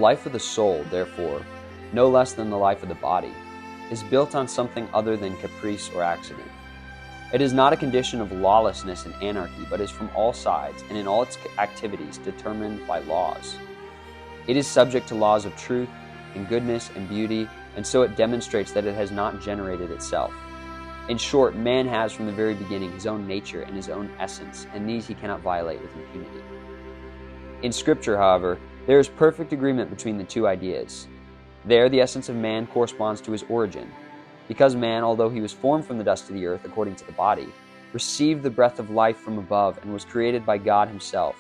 life of the soul, therefore, no less than the life of the body, is built on something other than caprice or accident. It is not a condition of lawlessness and anarchy, but is from all sides and in all its activities determined by laws. It is subject to laws of truth and goodness and beauty, and so it demonstrates that it has not generated itself. In short, man has from the very beginning his own nature and his own essence, and these he cannot violate with impunity. In Scripture, however, there is perfect agreement between the two ideas. There, the essence of man corresponds to his origin, because man, although he was formed from the dust of the earth according to the body, received the breath of life from above and was created by God himself.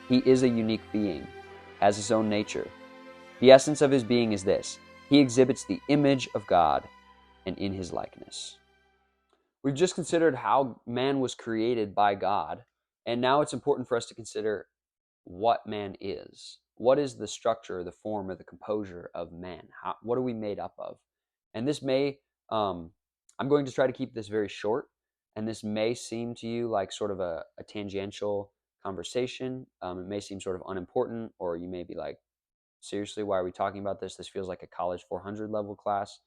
He is a unique being, has his own nature. The essence of his being is this: he exhibits the image of God and in his likeness. We've just considered how man was created by God, and now it's important for us to consider what man is. What is the structure, the form, or the composure of man? What are we made up of? And this may, I'm going to try to keep this very short, and this may seem to you like sort of a tangential conversation. It may seem sort of unimportant, or you may be like, seriously, why are we talking about this? This feels like a college 400 level class.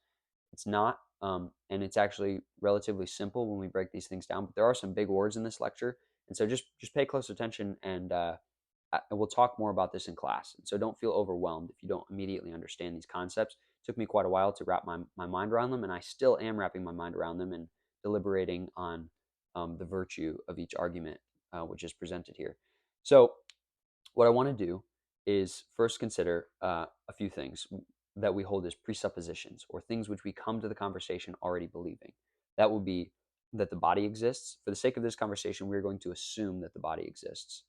It's not, and it's actually relatively simple when we break these things down, but there are some big words in this lecture, and so just pay close attention, and we'll talk more about this in class. And so don't feel overwhelmed if you don't immediately understand these concepts. It took me quite a while to wrap my mind around them, and I still am wrapping my mind around them and deliberating on the virtue of each argument which is presented here. So what I want to do is first consider a few things that we hold as presuppositions, or things which we come to the conversation already believing. That would be that the body exists. For the sake of this conversation, we're going to assume that the body exists.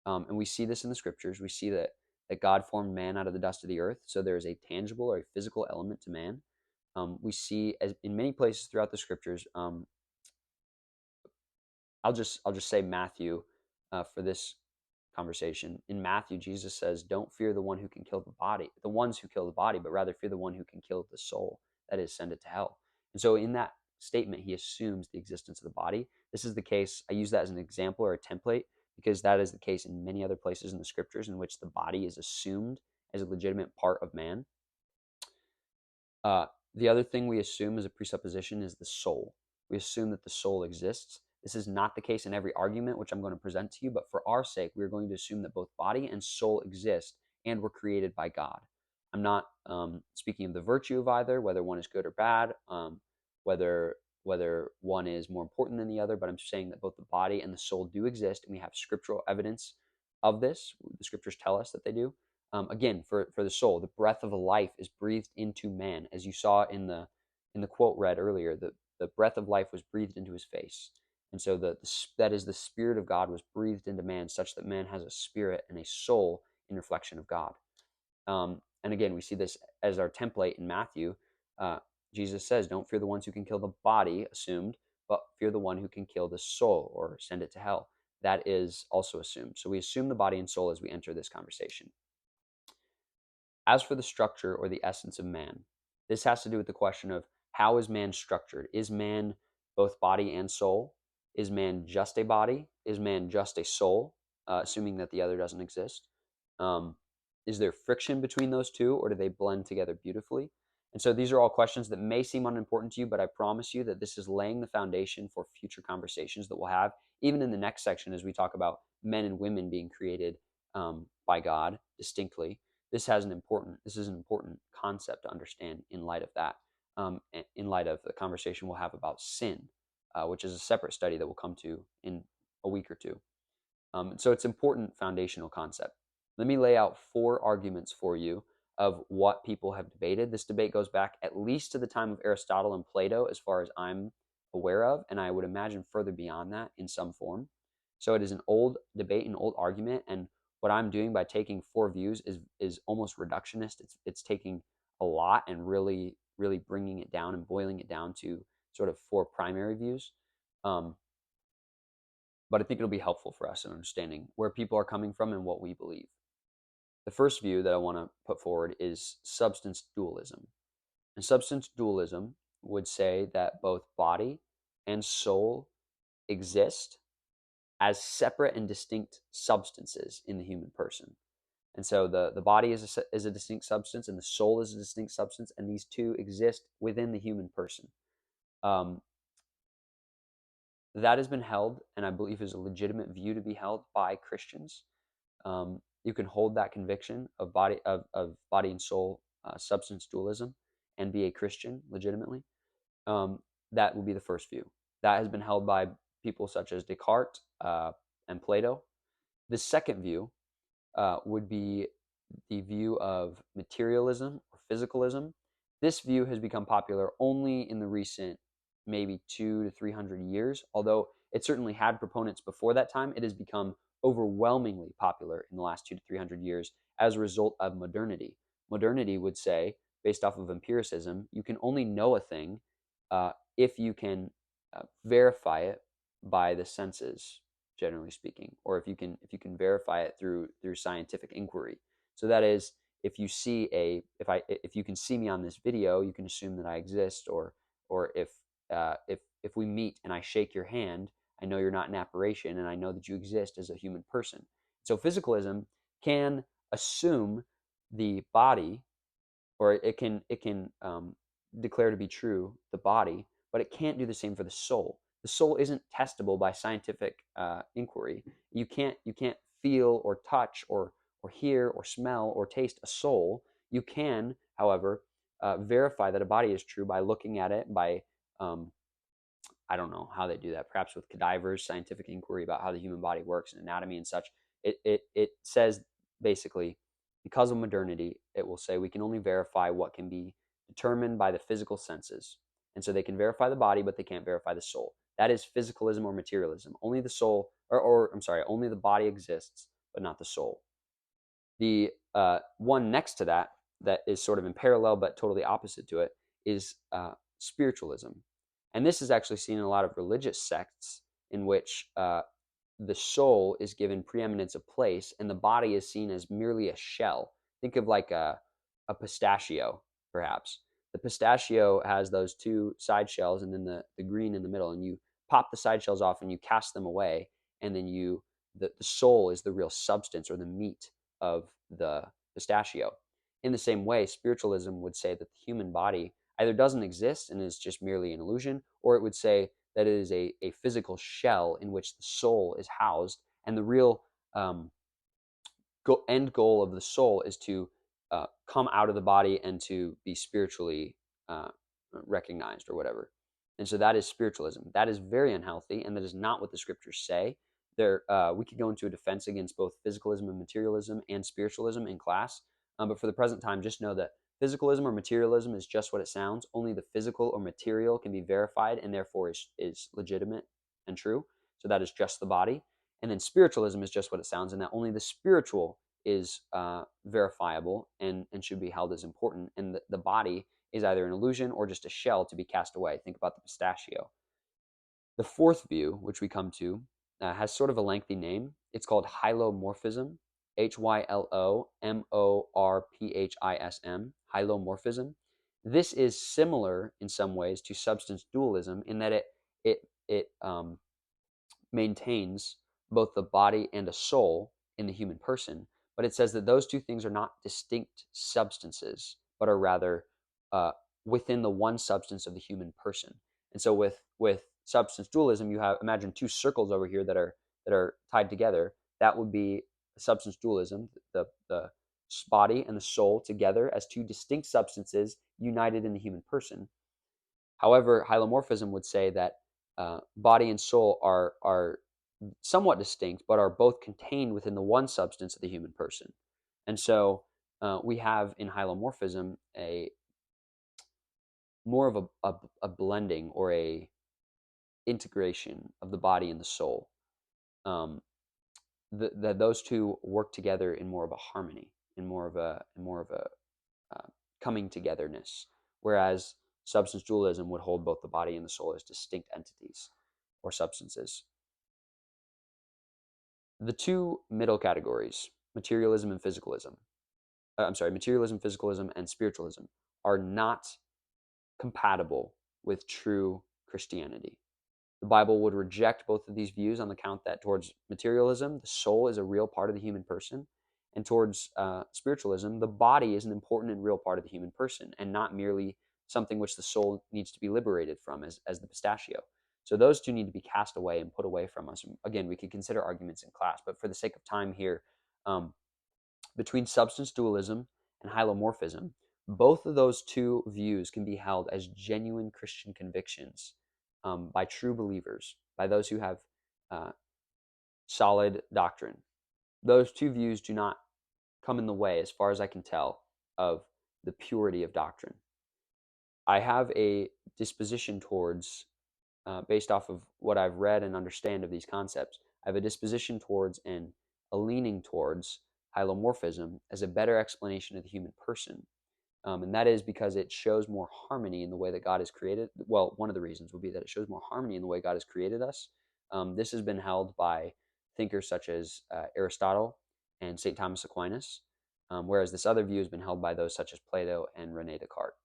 And we see this in the scriptures. We see that God formed man out of the dust of the earth. So there is a tangible or a physical element to man. We see as in many places throughout the scriptures. I'll just say Matthew for this conversation. In Matthew, Jesus says, "Don't fear the one who can kill the body, the ones who kill the body, but rather fear the one who can kill the soul. That is, send it to hell." And so in that statement, he assumes the existence of the body. This is the case. I use that as an example or a template because that is the case in many other places in the scriptures in which the body is assumed as a legitimate part of man. The other thing we assume as a presupposition is the soul. We assume that the soul exists. This is not the case in every argument, which I'm going to present to you, but for our sake, we're going to assume that both body and soul exist and were created by God. I'm not speaking of the virtue of either, whether one is good or bad, whether one is more important than the other, but I'm saying that both the body and the soul do exist, and we have scriptural evidence of this. The scriptures tell us that they do. Again, for the soul, the breath of life is breathed into man, as you saw in the quote read earlier. The breath of life was breathed into his face. And so that is the Spirit of God was breathed into man, such that man has a spirit and a soul in reflection of God. And again, we see this as our template in Matthew. Jesus says, "Don't fear the ones who can kill the body," assumed, "but fear the one who can kill the soul," or send it to hell. That is also assumed. So we assume the body and soul as we enter this conversation. As for the structure or the essence of man, this has to do with the question of how is man structured? Is man both body and soul? Is man just a body? Is man just a soul, assuming that the other doesn't exist? Is there friction between those two, or do they blend together beautifully? And so these are all questions that may seem unimportant to you, but I promise you that this is laying the foundation for future conversations that we'll have, even in the next section as we talk about men and women being created by God distinctly. This is an important concept to understand in light of that, in light of the conversation we'll have about sin, which is a separate study that we'll come to in a week or two. So it's an important foundational concept. Let me lay out 4 arguments for you of what people have debated. This debate goes back at least to the time of Aristotle and Plato, as far as I'm aware of, and I would imagine further beyond that in some form. So it is an old debate, an old argument, and what I'm doing by taking 4 views is almost reductionist. It's taking a lot and really bringing it down and boiling it down to sort of 4 primary views. But I think it'll be helpful for us in understanding where people are coming from and what we believe. The first view that I want to put forward is substance dualism. And substance dualism would say that both body and soul exist as separate and distinct substances in the human person. And so the body is a distinct substance, and the soul is a distinct substance, and these two exist within the human person. Um, that has been held, and I believe is a legitimate view to be held by Christians. You can hold that conviction of body and soul substance dualism and be a Christian legitimately. That will be the first view. That has been held by people such as Descartes and Plato. The second view would be the view of materialism or physicalism. This view has become popular only in the recent maybe 200 to 300 years, although it certainly had proponents before that time. It has become overwhelmingly popular in the last 200 to 300 years as a result of modernity. Modernity would say, based off of empiricism, you can only know a thing if you can verify it by the senses, generally speaking, or if you can verify it through scientific inquiry. So that is, if you see if you can see me on this video, you can assume that I exist, or if we meet and I shake your hand, I know you're not an apparition, and I know that you exist as a human person. So physicalism can assume the body, or it can declare to be true the body, but it can't do the same for the soul. The soul isn't testable by scientific inquiry. You can't feel or touch or hear or smell or taste a soul. You can, however, verify that a body is true by looking at it, by I don't know how they do that, perhaps with cadavers, scientific inquiry about how the human body works and anatomy and such. It says basically, because of modernity, it will say we can only verify what can be determined by the physical senses. And so they can verify the body, but they can't verify the soul. That is physicalism or materialism. Only the soul, or I'm sorry, only the body exists, but not the soul. The one next to that, that is sort of in parallel but totally opposite to it, is spiritualism. And this is actually seen in a lot of religious sects in which the soul is given preeminence of place and the body is seen as merely a shell. Think of like a pistachio, perhaps. The pistachio has those two side shells and then the green in the middle, and you pop the side shells off and you cast them away, and then the soul is the real substance or the meat of the pistachio. In the same way, spiritualism would say that the human body either doesn't exist and is just merely an illusion, or it would say that it is a physical shell in which the soul is housed, and the real end goal of the soul is to come out of the body and to be spiritually recognized or whatever. And so that is spiritualism. That is very unhealthy, and that is not what the scriptures say. We could go into a defense against both physicalism and materialism and spiritualism in class, but for the present time, just know that physicalism or materialism is just what it sounds. Only the physical or material can be verified and therefore is legitimate and true. So that is just the body. And then spiritualism is just what it sounds, and that only the spiritual is verifiable and should be held as important. And the body is either an illusion or just a shell to be cast away. Think about the pistachio. The fourth view, which we come to, has sort of a lengthy name. It's called hylomorphism, Hylomorphism, hylomorphism. This is similar in some ways to substance dualism in that it maintains both the body and a soul in the human person, but it says that those two things are not distinct substances, but are rather within the one substance of the human person. And so with substance dualism, you have, imagine two circles over here that are tied together. That would be substance dualism, the body and the soul together as two distinct substances united in the human person. However, hylomorphism would say that body and soul are somewhat distinct, but are both contained within the one substance of the human person. And so we have in hylomorphism a more of a blending or a integration of the body and the soul. That those two work together in more of a harmony, in more of a coming togetherness, whereas substance dualism would hold both the body and the soul as distinct entities or substances. The two middle categories, materialism, physicalism, and spiritualism, are not compatible with true Christianity. The Bible would reject both of these views on the count that towards materialism, the soul is a real part of the human person, And towards spiritualism, the body is an important and real part of the human person, and not merely something which the soul needs to be liberated from, as the pistachio. So those two need to be cast away and put away from us. Again, we could consider arguments in class, but for the sake of time here, um, between substance dualism and hylomorphism, both of those two views can be held as genuine Christian convictions by true believers, by those who have uh, solid doctrine. Those two views do not come in the way, as far as I can tell, of the purity of doctrine. I have a disposition towards, based off of what I've read and understand of these concepts, I have a disposition towards and a leaning towards hylomorphism as a better explanation of the human person. And that is because it shows more harmony in the way that God has created. Well, one of the reasons would be that it shows more harmony in the way God has created us. This has been held by thinkers such as Aristotle and St. Thomas Aquinas, whereas this other view has been held by those such as Plato and Rene Descartes.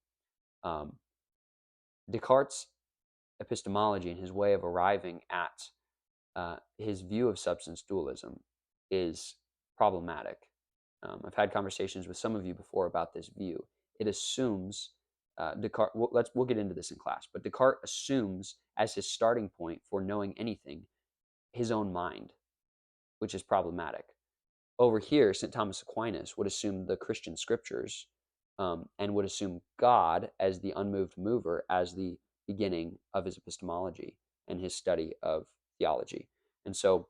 Descartes' epistemology and his way of arriving at his view of substance dualism is problematic. I've had conversations with some of you before about this view. It assumes Descartes. We'll get into this in class, but Descartes assumes as his starting point for knowing anything his own mind, which is problematic. Over here, St. Thomas Aquinas would assume the Christian scriptures and would assume God as the unmoved mover, as the beginning of his epistemology and his study of theology. And so,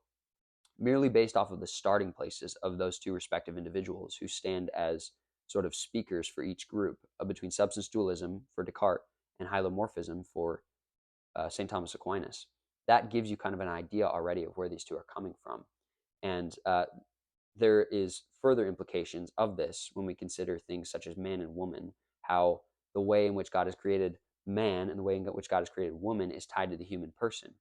merely based off of the starting places of those two respective individuals who stand as sort of speakers for each group, between substance dualism for Descartes and hylomorphism for St. Thomas Aquinas, that gives you kind of an idea already of where these two are coming from. And there is further implications of this when we consider things such as man and woman, how the way in which God has created man and the way in which God has created woman is tied to the human person.